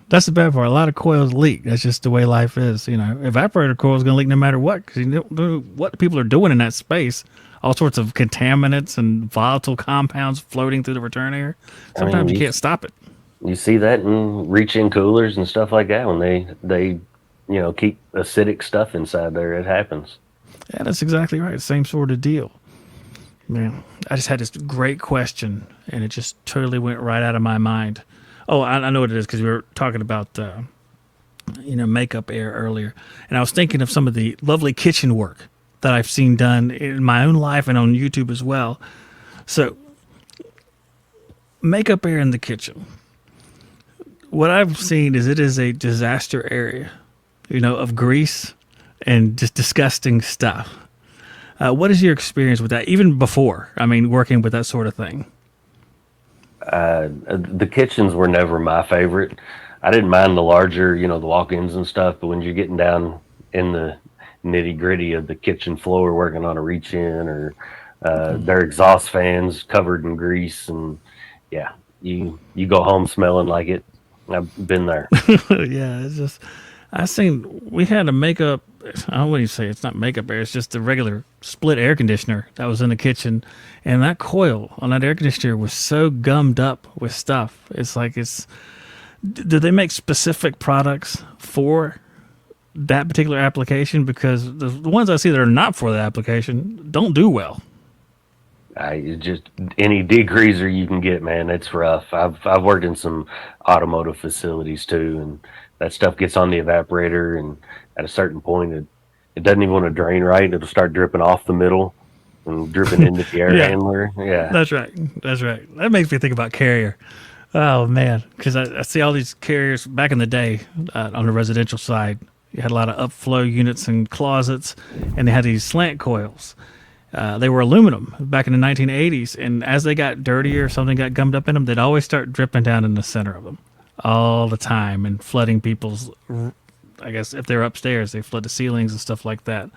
That's the bad part. A lot of coils leak. That's just the way life is. You know, evaporator coil is going to leak no matter what because you don't know what people are doing in that space. All sorts of contaminants and volatile compounds floating through the return air. I mean, Sometimes you can't stop it. you see that in reach-in coolers and stuff like that when they keep acidic stuff inside there. It happens. Yeah, that's exactly right. Same sort of deal. Man, I just had this great question and it just totally went right out of my mind. Oh, I know what it is because we were talking about makeup air earlier, and I was thinking of some of the lovely kitchen work that I've seen done in my own life and on YouTube as well. So, makeup air in the kitchen. What I've seen is it is a disaster area, of grease and just disgusting stuff. What is your experience with that? Even before, I mean, working with that sort of thing. The kitchens were never my favorite. I didn't mind the larger, the walk-ins and stuff, but when you're getting down in the nitty-gritty of the kitchen floor working on a reach-in or their exhaust fans covered in grease, and yeah, you go home smelling like it. I've been there. Yeah, it's just I seen we had a makeup. I wouldn't say it's not makeup air. It's just a regular split air conditioner that was in the kitchen, and that coil on that air conditioner was so gummed up with stuff. It's like it's. Do they make specific products for that particular application? Because the ones I see that are not for the application don't do well. I just any degreaser you can get, man. It's rough. I've worked in some automotive facilities too, and that stuff gets on the evaporator, and at a certain point, it doesn't even want to drain right. It'll start dripping off the middle and dripping into the air Yeah, handler. Yeah, that's right. That's right. That makes me think about Carrier. Oh man, because I see all these carriers back in the day on the residential side. You had a lot of upflow units and closets, and they had these slant coils. They were aluminum back in the 1980s, and as they got dirtier, something got gummed up in them, they'd always start dripping down in the center of them all the time and flooding people's. I guess if they're upstairs, they flood the ceilings and stuff like that.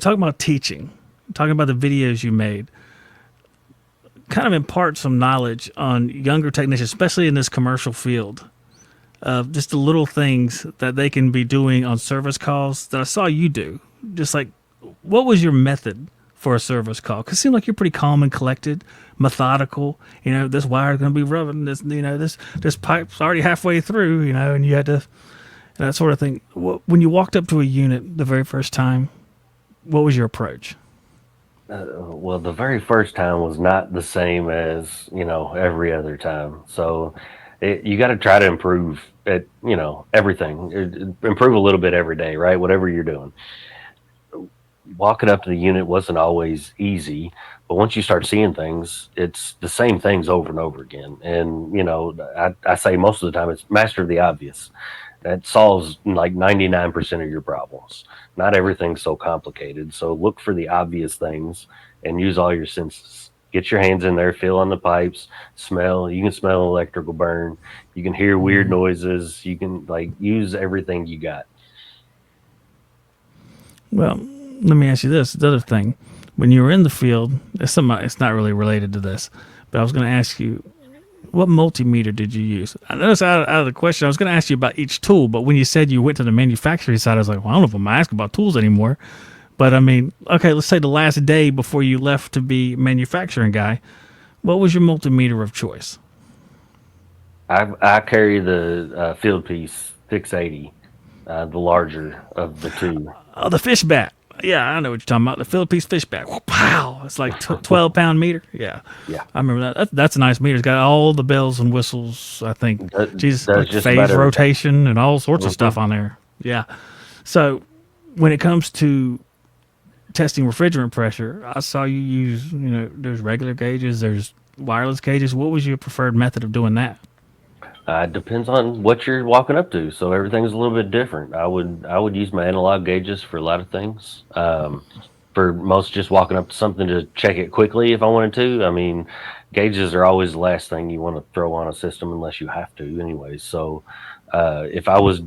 Talking about teaching, talking about the videos you made, kind of impart some knowledge on younger technicians, especially in this commercial field, of just the little things that they can be doing on service calls that I saw you do. Just like, what was your method for a service call? Because it seemed like you're pretty calm and collected, methodical. This wire's going to be rubbing. This pipe's already halfway through. And you had to that sort of thing. When you walked up to a unit the very first time, what was your approach? well, the very first time was not the same as every other time. So you got to try to improve at everything. Improve a little bit every day, right? Whatever you're doing. Walking up to the unit wasn't always easy, but once you start seeing things, it's the same things over and over again. And I say most of the time it's master the obvious. That solves like 99% of your problems. Not everything's so complicated. So look for the obvious things and use all your senses. Get your hands in there, feel on the pipes, smell. You can smell electrical burn. You can hear weird noises. You can use everything you got. Well, let me ask you this: the other thing, when you were in the field, it's not really related to this, but I was going to ask you, what multimeter did you use? I know it's out of the question. I was going to ask you about each tool, but when you said you went to the manufacturing side, I was like, well, I don't know if I'm asking about tools anymore. But I mean, okay, let's say the last day before you left to be manufacturing guy, what was your multimeter of choice? I carry the field piece 680, the larger of the two. Oh, the fish bat. Yeah, I know what you're talking about. The Philippines fish bat. Wow, it's like 12-pound meter. Yeah, Yeah, I remember that. That's a nice meter. It's got all the bells and whistles. I think, Jesus, does like just phase about everything. rotation and all sorts of Hmm. stuff on there. Yeah. So when it comes to testing refrigerant pressure, I saw you use. There's regular gauges. There's wireless gauges. What was your preferred method of doing that? Depends on what you're walking up to. So everything's a little bit different. I would use my analog gauges for a lot of things. For most, just walking up to something to check it quickly if I wanted to. I mean, gauges are always the last thing you want to throw on a system unless you have to, anyways. So if I was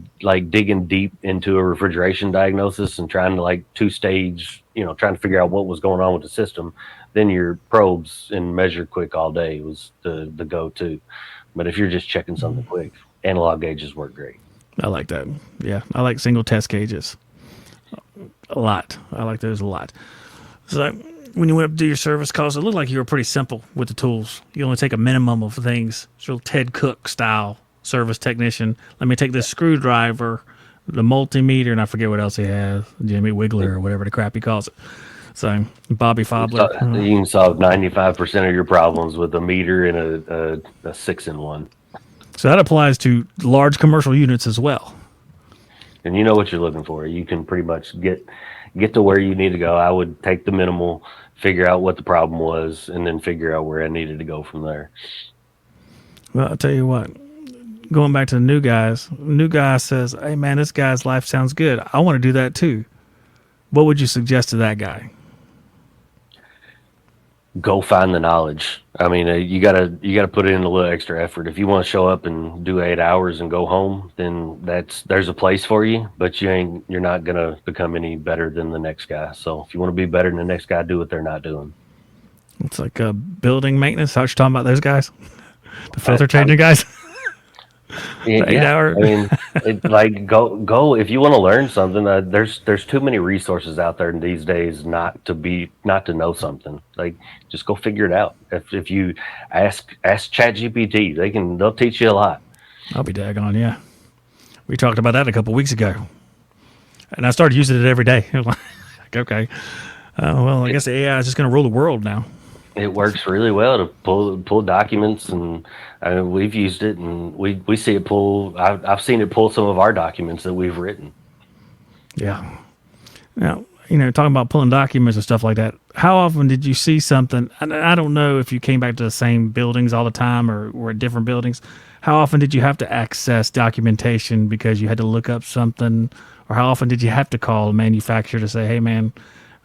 digging deep into a refrigeration diagnosis and trying to two stage, trying to figure out what was going on with the system, then your probes and measure quick all day was the go to. But if you're just checking something quick, analog gauges work great. I like that. Yeah, I like single test gauges a lot. I like those a lot. So when you went up to do your service calls, it looked like you were pretty simple with the tools. You only take a minimum of things. It's real Ted Cook style service technician. Let me take this screwdriver, the multimeter, and I forget what else he has, Jimmy Wiggler or whatever the crap he calls it. So Bobby Fobler. You can solve 95% of your problems with a meter and a 6-in-1. So that applies to large commercial units as well. And you know what you're looking for. You can pretty much get to where you need to go. I would take the minimal, figure out what the problem was, and then figure out where I needed to go from there. Well, I'll tell you what. Going back to the new guy says, hey, man, this guy's life sounds good. I want to do that too. What would you suggest to that guy? Go find the knowledge. I mean, you gotta put in a little extra effort. If you want to show up and do 8 hours and go home, then there's a place for you, but you're not gonna become any better than the next guy. So if you want to be better than the next guy, do what they're not doing. It's like building maintenance. How you talking about those guys? The filter changing guys? Yeah, 8 hour. I mean, go if you want to learn something. There's too many resources out there these days not to know something. Like, just go figure it out. If you ask ChatGPT, they'll teach you a lot. I'll be daggone, yeah. We talked about that a couple weeks ago, and I started using it every day. Like, okay, well, I guess the AI is just going to rule the world now. It works really well to pull documents, and we've used it, and we see it pull. I've seen it pull some of our documents that we've written. Yeah. Now, talking about pulling documents and stuff like that, how often did you see something? And I don't know if you came back to the same buildings all the time or were at different buildings. How often did you have to access documentation because you had to look up something? Or how often did you have to call a manufacturer to say, hey, man,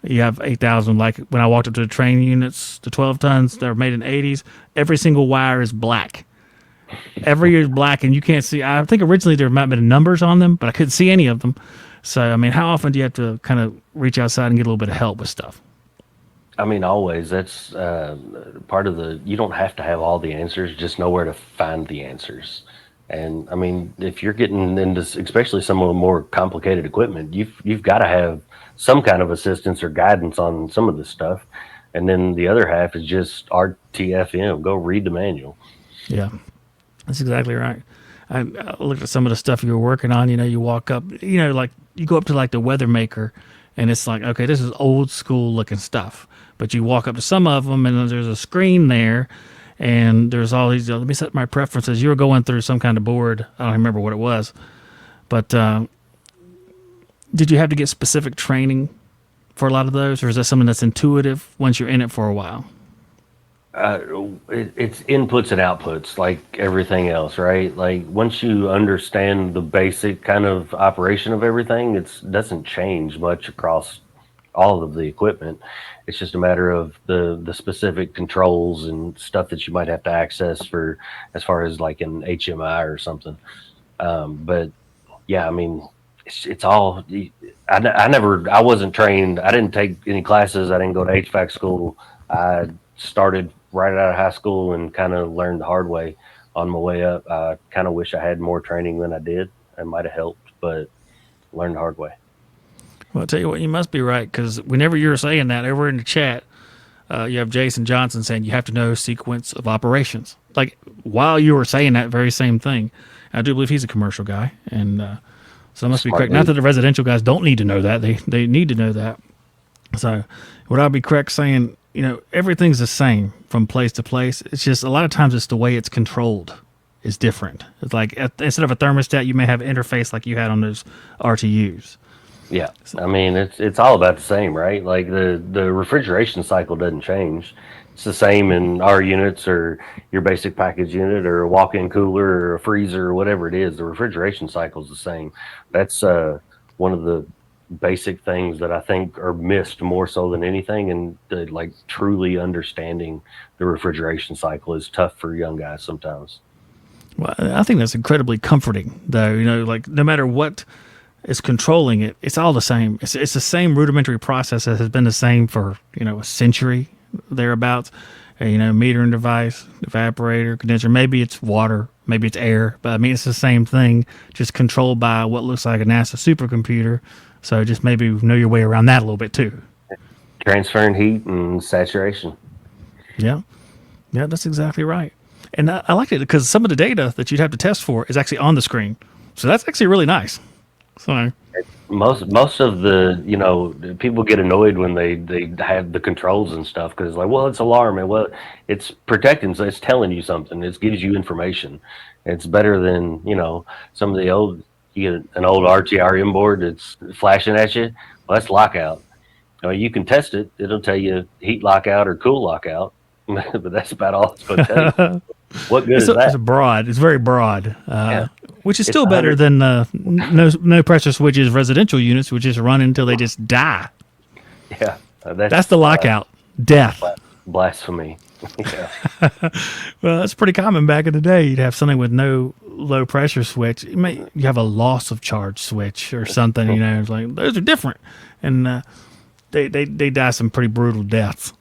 you have 8,000, like when I walked up to the train units, the 12 tons that were made in the 80s, every single wire is black. Every is black, and you can't see. I think originally there might have been numbers on them, but I couldn't see any of them. So, I mean, how often do you have to kind of reach outside and get a little bit of help with stuff? I mean, always. That's part of you don't have to have all the answers, just know where to find the answers. And I mean, if you're getting into especially some of the more complicated equipment, you've got to have some kind of assistance or guidance on some of this stuff. And then the other half is just RTFM. Go read the manual. Yeah, that's exactly right. I looked at some of the stuff you were working on. You walk up, like you go up to like the weather maker, and it's like, okay, this is old school looking stuff. But you walk up to some of them, and there's a screen there, and there's all these. Let me set my preferences. You were going through some kind of board. I don't remember what it was, but did you have to get specific training for a lot of those, or is that something that's intuitive once you're in it for a while? It's inputs and outputs like everything else, right? Like, once you understand the basic kind of operation of everything, it doesn't change much across all of the equipment. It's just a matter of the specific controls and stuff that you might have to access for, as far as like an HMI or something. But yeah, I mean, it's all. I wasn't trained. I didn't take any classes. I didn't go to HVAC school. I started right out of high school and kind of learned the hard way on my way up. I kind of wish I had more training than I did. It might have helped, but learned the hard way. Well, I'll tell you what, you must be right, because whenever you're saying that over in the chat, you have Jason Johnson saying you have to know sequence of operations. Like, while you were saying that very same thing, I do believe he's a commercial guy, and so it must be correct. Not that the residential guys don't need to know that. They need to know that. So would I be correct saying, everything's the same from place to place? It's just a lot of times it's the way it's controlled is different. It's like instead of a thermostat, you may have an interface like you had on those RTUs. Yeah, I mean, it's all about the same, right? Like the refrigeration cycle doesn't change. It's the same in our units or your basic package unit or a walk-in cooler or a freezer or whatever it is. The refrigeration cycle is the same. That's one of the basic things that I think are missed more so than anything. And like truly understanding the refrigeration cycle is tough for young guys sometimes. Well, I think that's incredibly comforting, though. Like no matter what is controlling it, it's all the same. It's the same rudimentary process that has been the same for a century thereabouts. Metering device, evaporator, condenser. Maybe it's water maybe it's air, but I mean it's the same thing, just controlled by what looks like a NASA supercomputer. So just maybe know your way around that a little bit too. Transferring heat and saturation. Yeah, yeah, that's exactly right. And I liked it because some of the data that you'd have to test for is actually on the screen, so that's actually really nice. So Most of the, people get annoyed when they have the controls and stuff because like, well, it's alarming. Well, it's protecting, so it's telling you something. It gives you information. It's better than some of the old. You get an old RTRM board that's flashing at you. Well, that's lockout. I mean, you can test it. It'll tell you heat lockout or cool lockout, but that's about all it's going to tell you. What good is it's that? a broad. It's very broad, Yeah, which is it's still better 100. than no pressure switches residential units, which just run until they just die. Yeah, That's the lockout, death. blasphemy. Yeah. Well, that's pretty common back in the day. You'd have something with no low pressure switch. You have a loss of charge switch or something. It's like those are different, and they die some pretty brutal deaths.